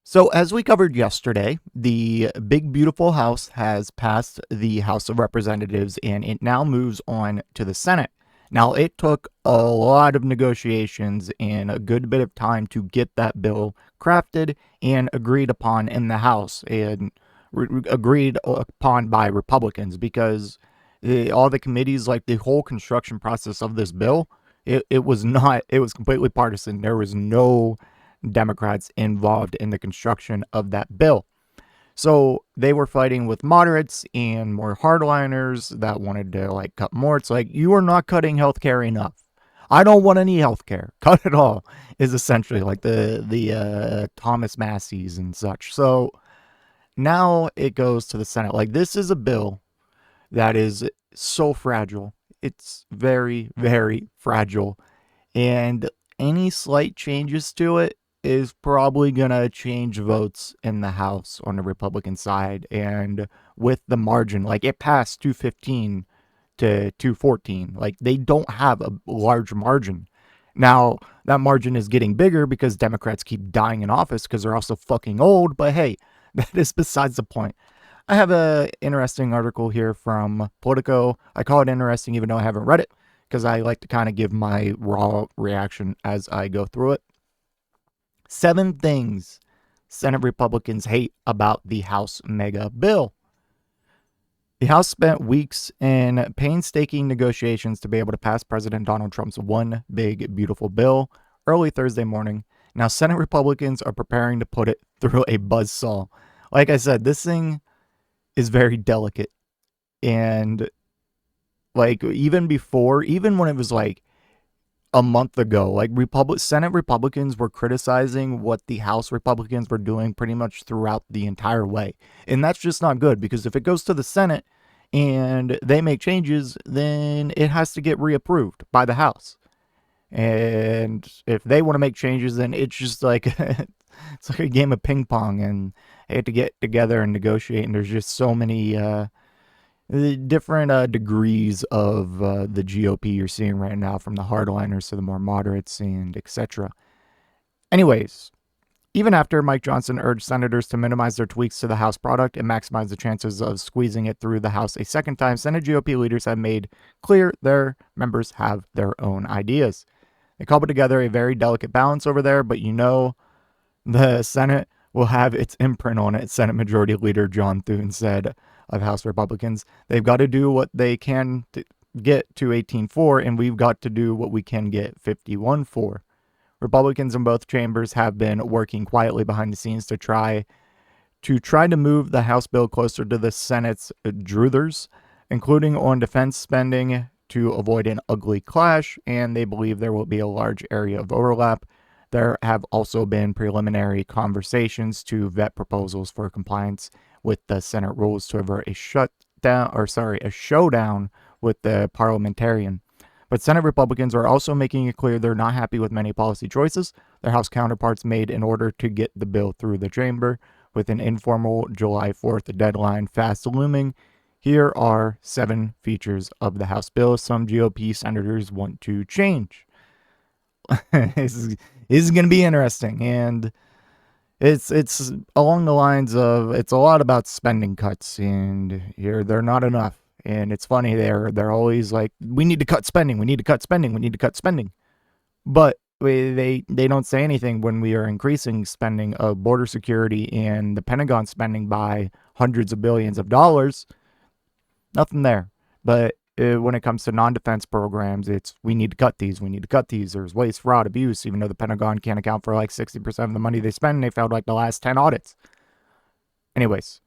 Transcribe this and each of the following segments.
So, as we covered yesterday, the big beautiful house has passed the House of Representatives and it now moves on to the Senate. Now, it took a lot of negotiations and a good bit of time to get that bill crafted and agreed upon in the House and agreed upon by Republicans because all the committees, like the whole construction process of this bill, it was not, it was completely partisan. There was no Democrats involved in the construction of that bill. So they were fighting with moderates and more hardliners that wanted to cut more. It's like, you are not cutting healthcare enough. I don't want any healthcare. Cut it all is essentially like the Thomas Massey's and such. So now it goes to the Senate. Like, this is a bill that is so fragile. It's very, very fragile. And any slight changes to it is probably going to change votes in the House on the Republican side. And with the margin, like, it passed 215 to 214. Like, they don't have a large margin. Now, that margin is getting bigger because Democrats keep dying in office because they're also fucking old. But hey, that is besides the point. I have an interesting article here from Politico. I call it interesting even though I haven't read it because I like to kind of give my raw reaction as I go through it. 7 things Senate Republicans hate about the House mega bill. The House spent weeks in painstaking negotiations to be able to pass President Donald Trump's one big, beautiful bill early Thursday morning. Now, Senate Republicans are preparing to put it through a buzzsaw. Like I said, this thing is very delicate. And even when it was a month ago, Senate Republicans were criticizing what the House Republicans were doing pretty much throughout the entire way. And that's just not good, because if it goes to the Senate and they make changes, then it has to get reapproved by the House. And if they want to make changes, then it's just it's like a game of ping pong, and they have to get together and negotiate. And there's just so many different degrees of the GOP you're seeing right now, from the hardliners to the more moderates and etc. Anyways, even after Mike Johnson urged senators to minimize their tweaks to the House product and maximize the chances of squeezing it through the House a second time, Senate GOP leaders have made clear their members have their own ideas. They cobbled together a very delicate balance over there, but the Senate will have its imprint on it. Senate Majority Leader John Thune said of House Republicans, they've got to do what they can to get to 18-4, and we've got to do what we can get 51-4. Republicans in both chambers have been working quietly behind the scenes to try to move the House bill closer to the Senate's druthers, including on defense spending, to avoid an ugly clash, and they believe there will be a large area of overlap. There have also been preliminary conversations to vet proposals for compliance with the Senate rules to avert a showdown with the parliamentarian. But Senate Republicans are also making it clear they're not happy with many policy choices their House counterparts made in order to get the bill through the chamber. With an informal July 4th deadline fast looming, here are 7 features of the House bill some GOP senators want to change. This is going to be interesting, and it's along the lines of, it's a lot about spending cuts, and here they're not enough. And it's funny, they're always like, we need to cut spending, we need to cut spending, we need to cut spending. But they don't say anything when we are increasing spending of border security and the Pentagon spending by hundreds of billions of dollars. Nothing there. But when it comes to non-defense programs, it's, we need to cut these, we need to cut these. There's waste, fraud, abuse, even though the Pentagon can't account for 60% of the money they spend. They failed the last 10 audits. Anyways,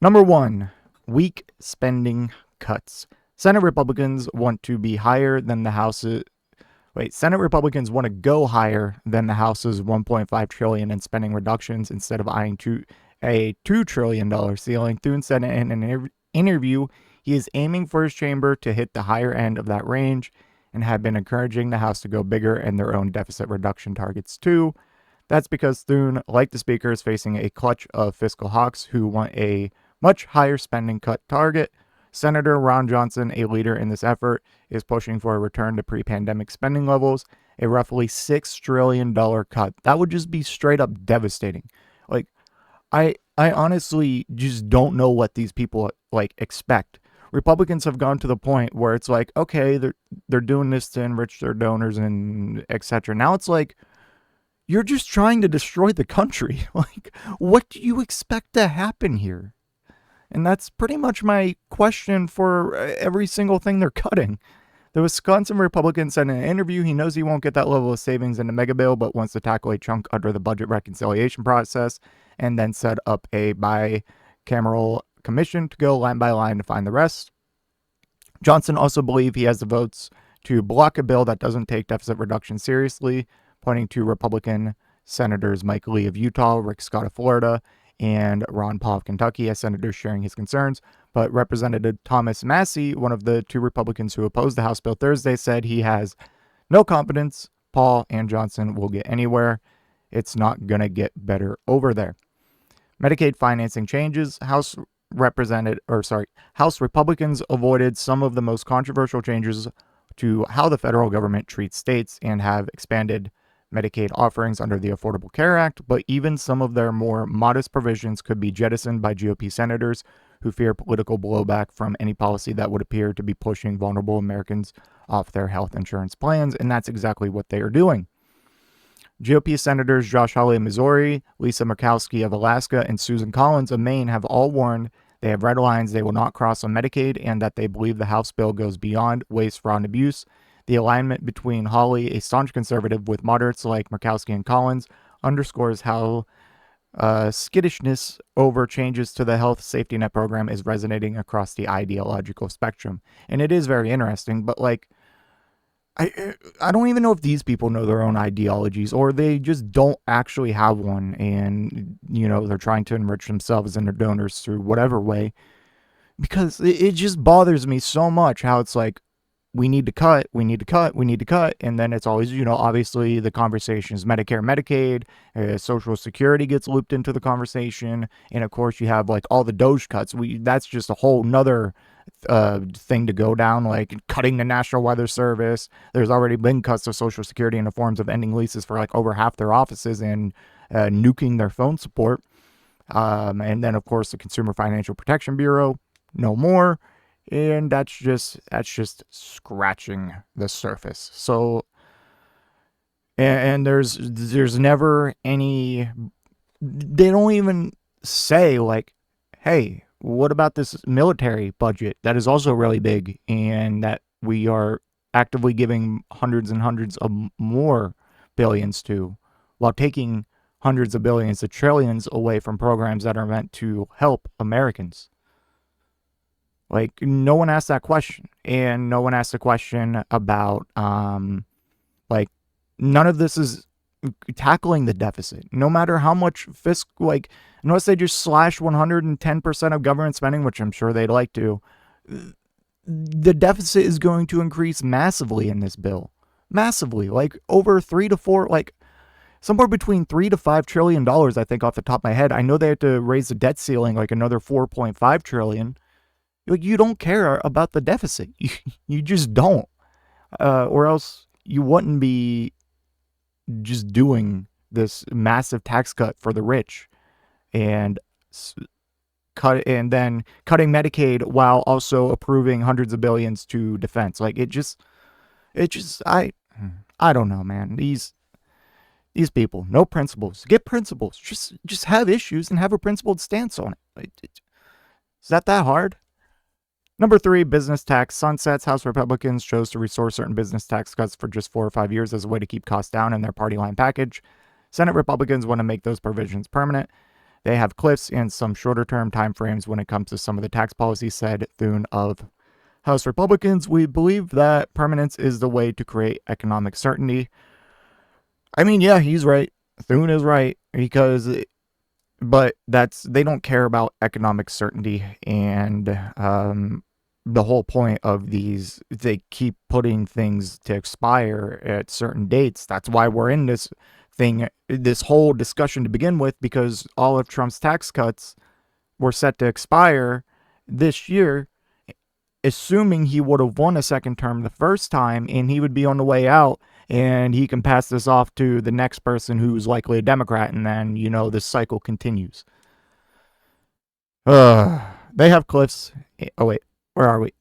number 1, weak spending cuts. Senate Republicans want to be higher than the House's. Senate Republicans want to go higher than the House's $1.5 trillion in spending reductions instead of eyeing a $2 trillion ceiling. Thune said in an interview he is aiming for his chamber to hit the higher end of that range and had been encouraging the House to go bigger in their own deficit reduction targets too. That's because Thune, like the Speaker, is facing a clutch of fiscal hawks who want a much higher spending cut target. Senator Ron Johnson, a leader in this effort, is pushing for a return to pre-pandemic spending levels, a roughly $6 trillion cut. That would just be straight up devastating. Like, I honestly just don't know what these people like expect. Republicans have gone to the point where it's like, okay, they're doing this to enrich their donors and etc. Now it's like, you're just trying to destroy the country. Like, what do you expect to happen here? And that's pretty much my question for every single thing they're cutting. The Wisconsin Republican said in an interview he knows he won't get that level of savings in the mega bill, but wants to tackle a chunk under the budget reconciliation process and then set up a bicameral commission to go line by line to find the rest. Johnson also believed he has the votes to block a bill that doesn't take deficit reduction seriously, pointing to Republican Senators Mike Lee of Utah, Rick Scott of Florida, and Ron Paul of Kentucky as senators sharing his concerns. But Representative Thomas Massie, one of the two Republicans who opposed the House bill Thursday, said he has no confidence Paul and Johnson will get anywhere. It's not going to get better over there. Medicaid financing changes. House Republicans avoided some of the most controversial changes to how the federal government treats states and have expanded Medicaid offerings under the Affordable Care Act, but even some of their more modest provisions could be jettisoned by GOP senators who fear political blowback from any policy that would appear to be pushing vulnerable Americans off their health insurance plans, and that's exactly what they are doing. GOP Senators Josh Hawley of Missouri, Lisa Murkowski of Alaska, and Susan Collins of Maine have all warned they have red lines they will not cross on Medicaid and that they believe the House bill goes beyond waste, fraud, and abuse. The alignment between Hawley, a staunch conservative, with moderates like Murkowski and Collins underscores how skittishness over changes to the health safety net program is resonating across the ideological spectrum. And it is very interesting, but like, I don't even know if these people know their own ideologies or they just don't actually have one, and they're trying to enrich themselves and their donors through whatever way, because it just bothers me so much how it's like, we need to cut, and then it's always, obviously the conversation is Medicare, Medicaid, Social Security gets looped into the conversation, and of course you have like all the Doge cuts. That's just a whole nother thing to go down, like cutting the National Weather Service. There's already been cuts to Social Security in the forms of ending leases for like over half their offices and nuking their phone support. And then of course the Consumer Financial Protection Bureau, no more. And that's just scratching the surface. So, and there's never any, they don't even say like, hey, what about this military budget that is also really big and that we are actively giving hundreds and hundreds of more billions to, while taking hundreds of billions to trillions away from programs that are meant to help Americans. Like, no one asked that question, and no one asked the question about, like, none of this is tackling the deficit, no matter how much like, unless they just slash 110% of government spending, which I'm sure they'd like to, the deficit is going to increase massively in this bill. Massively, like over 3 to 4, like somewhere between $3 to $5 trillion, I think off the top of my head. I know they have to raise the debt ceiling like another 4.5 trillion. Like, you don't care about the deficit. You just don't. Or else you wouldn't be just doing this massive tax cut for the rich and then cutting Medicaid while also approving hundreds of billions to defense. Like, I don't know, man. These people, no principles. Get principles. Just have issues and have a principled stance on it. Is that hard? Number 3, business tax sunsets. House Republicans chose to restore certain business tax cuts for just 4 or 5 years as a way to keep costs down in their party line package. Senate Republicans want to make those provisions permanent. They have cliffs and some shorter-term timeframes when it comes to some of the tax policies, said Thune of House Republicans. We believe that permanence is the way to create economic certainty. I mean, yeah, he's right. Thune is right, but they don't care about economic certainty, and the whole point of these, they keep putting things to expire at certain dates. That's why we're in this whole discussion to begin with, because all of Trump's tax cuts were set to expire this year, assuming he would have won a second term the first time and he would be on the way out, and he can pass this off to the next person who's likely a Democrat, and then, this cycle continues. They have cliffs. Oh, wait, where are we?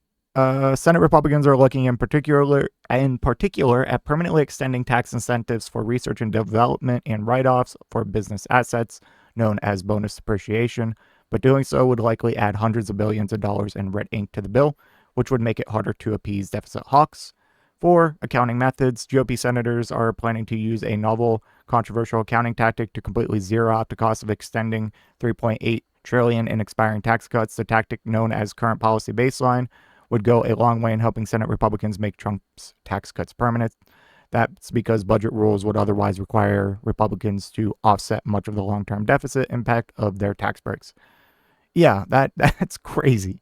Senate Republicans are looking in particular at permanently extending tax incentives for research and development and write-offs for business assets, known as bonus depreciation, but doing so would likely add hundreds of billions of dollars in red ink to the bill, which would make it harder to appease deficit hawks. For accounting methods, GOP senators are planning to use a novel, controversial accounting tactic to completely zero out the cost of extending $3.8 trillion in expiring tax cuts. The tactic, known as current policy baseline, would go a long way in helping Senate Republicans make Trump's tax cuts permanent. That's because budget rules would otherwise require Republicans to offset much of the long-term deficit impact of their tax breaks. Yeah, that's crazy.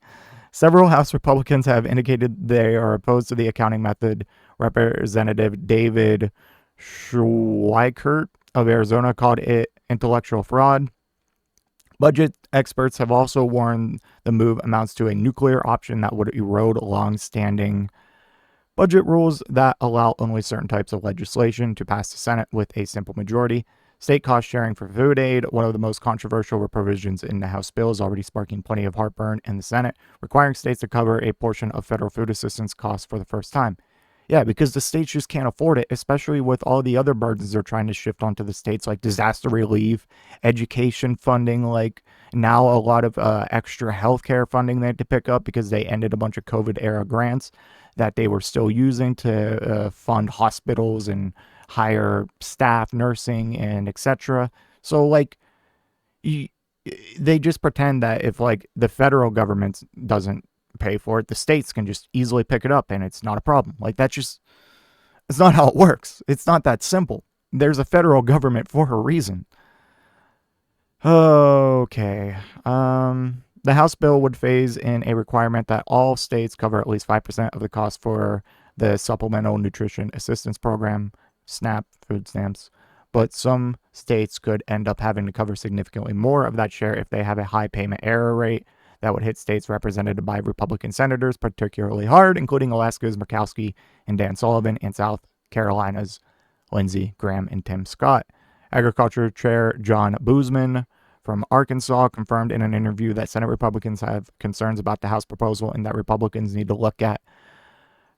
Several House Republicans have indicated they are opposed to the accounting method. Representative David Schweikert of Arizona called it intellectual fraud. Budget experts have also warned the move amounts to a nuclear option that would erode long-standing budget rules that allow only certain types of legislation to pass the Senate with a simple majority. State cost sharing for food aid, one of the most controversial provisions in the House bill, is already sparking plenty of heartburn in the Senate, requiring states to cover a portion of federal food assistance costs for the first time. Yeah, because the states just can't afford it, especially with all the other burdens they're trying to shift onto the states, like disaster relief, education funding, like now a lot of extra healthcare funding they had to pick up because they ended a bunch of COVID-era grants that they were still using to fund hospitals and hire staff, nursing, and etc. So, like, they just pretend that if, like, the federal government doesn't pay for it, the states can just easily pick it up and it's not a problem. Like, it's not how it works. It's not that simple. There's a federal government for a reason. Okay. The House bill would phase in a requirement that all states cover at least 5% of the cost for the Supplemental Nutrition Assistance Program, SNAP, food stamps. But some states could end up having to cover significantly more of that share if they have a high payment error rate. That would hit states represented by Republican senators particularly hard, including Alaska's Murkowski and Dan Sullivan and South Carolina's Lindsey Graham and Tim Scott. Agriculture Chair John Boozman from Arkansas confirmed in an interview that Senate Republicans have concerns about the House proposal and that Republicans need to look at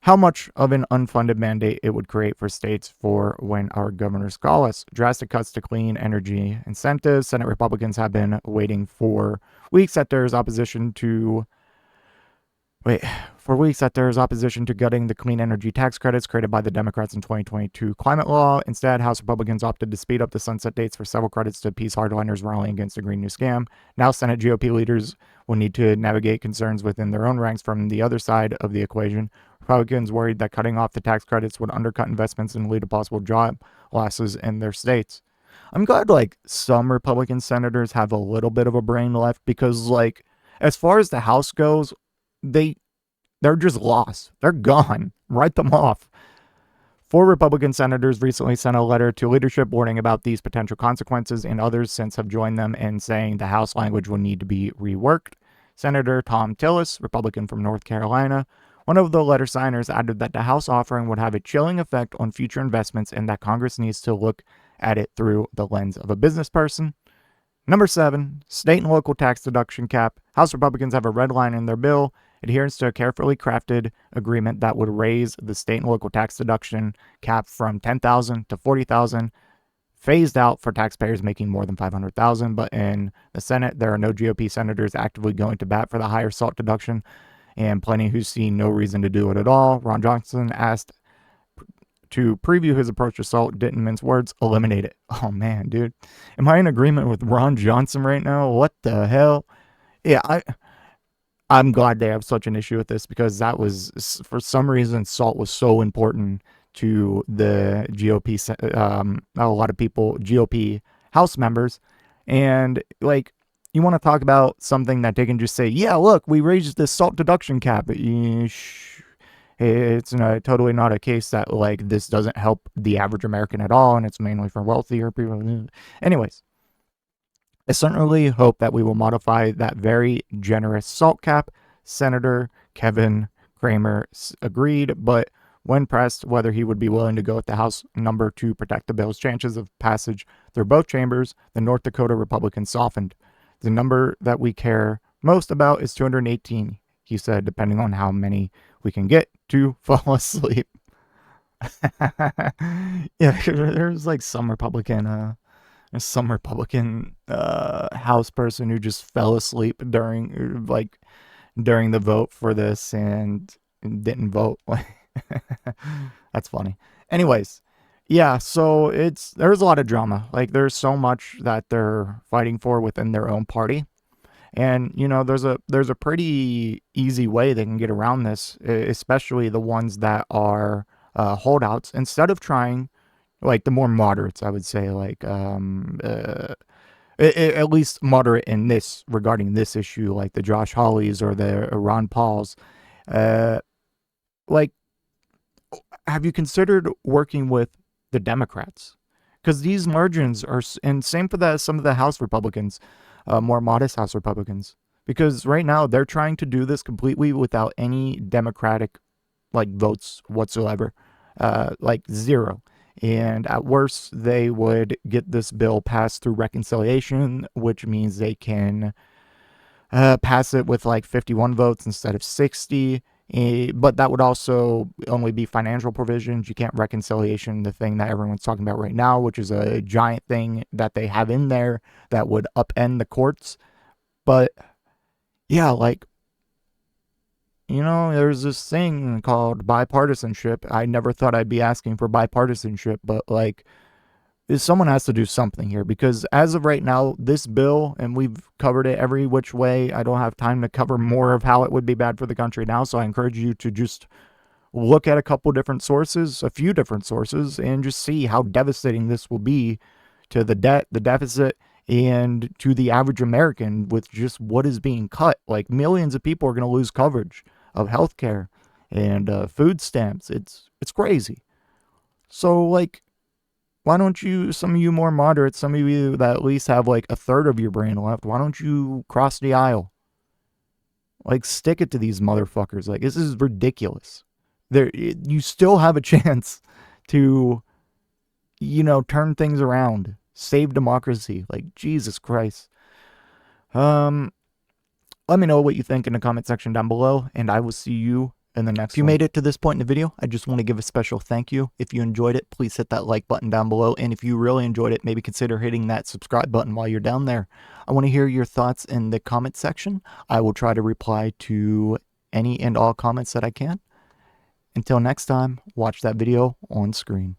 how much of an unfunded mandate it would create for states for when our governors call us. Drastic cuts to clean energy incentives. Senate Republicans have been waiting for weeks that there is opposition to gutting the clean energy tax credits created by the Democrats in 2022 climate law. Instead, House Republicans opted to speed up the sunset dates for several credits to appease hardliners rallying against the Green New Scam. Now, Senate GOP leaders will need to navigate concerns within their own ranks from the other side of the equation. Republicans worried that cutting off the tax credits would undercut investments and lead to possible job losses in their states. I'm glad, like, some Republican senators have a little bit of a brain left because, like, as far as the House goes, they're just lost. They're gone. Write them off. 4 Republican senators recently sent a letter to leadership warning about these potential consequences, and others since have joined them in saying the House language will need to be reworked. Senator Tom Tillis, Republican from North Carolina, one of the letter signers, added that the House offering would have a chilling effect on future investments and that Congress needs to look at it through the lens of a business person. Number 7, state and local tax deduction cap. House Republicans have a red line in their bill: adherence to a carefully crafted agreement that would raise the state and local tax deduction cap from $10,000 to $40,000, phased out for taxpayers making more than $500,000. But in the Senate, there are no GOP senators actively going to bat for the higher SALT deduction, and plenty who see no reason to do it at all. Ron Johnson asked to preview his approach to SALT, didn't mince words, eliminate it. Oh man, dude. Am I in agreement with Ron Johnson right now? What the hell? Yeah, I'm glad they have such an issue with this because that was, for some reason, SALT was so important to the GOP, a lot of people, GOP House members. And, like, you want to talk about something that they can just say, yeah, look, we raised this SALT deduction cap. It's totally not a case that, like, this doesn't help the average American at all, and it's mainly for wealthier people. Anyways, I certainly hope that we will modify that very generous SALT cap. Senator Kevin Kramer agreed, but When pressed whether he would be willing to go with the House number to protect the bill's chances of passage through both chambers, the North Dakota Republicans softened. The number that we care most about is 218, he said, depending on how many we can get to fall asleep. Yeah, there's like some Republican House person who just fell asleep during the vote for this and didn't vote. That's funny. Anyways, yeah, so there's a lot of drama. Like, there's so much that they're fighting for within their own party. And there's a pretty easy way they can get around this, especially the ones that are holdouts. Instead of trying, like, the more moderates, I would say, like at least moderate in this regarding this issue, like the Josh Hawleys or the Ron Pauls. Like, have you considered working with the Democrats? Because these margins are, and same for some of the House Republicans, more modest House Republicans. Because right now they're trying to do this completely without any Democratic votes whatsoever, like zero. And at worst, they would get this bill passed through reconciliation, which means they can pass it with 51 votes instead of 60. But that would also only be financial provisions. You can't reconciliation the thing that everyone's talking about right now, which is a giant thing that they have in there that would upend the courts. But yeah, there's this thing called bipartisanship. I never thought I'd be asking for bipartisanship, but someone has to do something here, because as of right now, this bill, and we've covered it every which way. I don't have time to cover more of how it would be bad for the country now, so I encourage you to just look at a few different sources, and just see how devastating this will be to the debt, the deficit, and to the average American with just what is being cut. Like, millions of people are going to lose coverage of healthcare and food stamps. It's crazy. So, why don't you, some of you more moderate, some of you that at least have a third of your brain left, why don't you cross the aisle? Stick it to these motherfuckers. This is ridiculous. You still have a chance to, turn things around, save democracy. Jesus Christ. Let me know what you think in the comment section down below, and I will see you in the next one. If you made it to this point in the video, I just want to give a special thank you. If you enjoyed it, please hit that like button down below. And if you really enjoyed it, maybe consider hitting that subscribe button while you're down there. I want to hear your thoughts in the comment section. I will try to reply to any and all comments that I can. Until next time, watch that video on screen.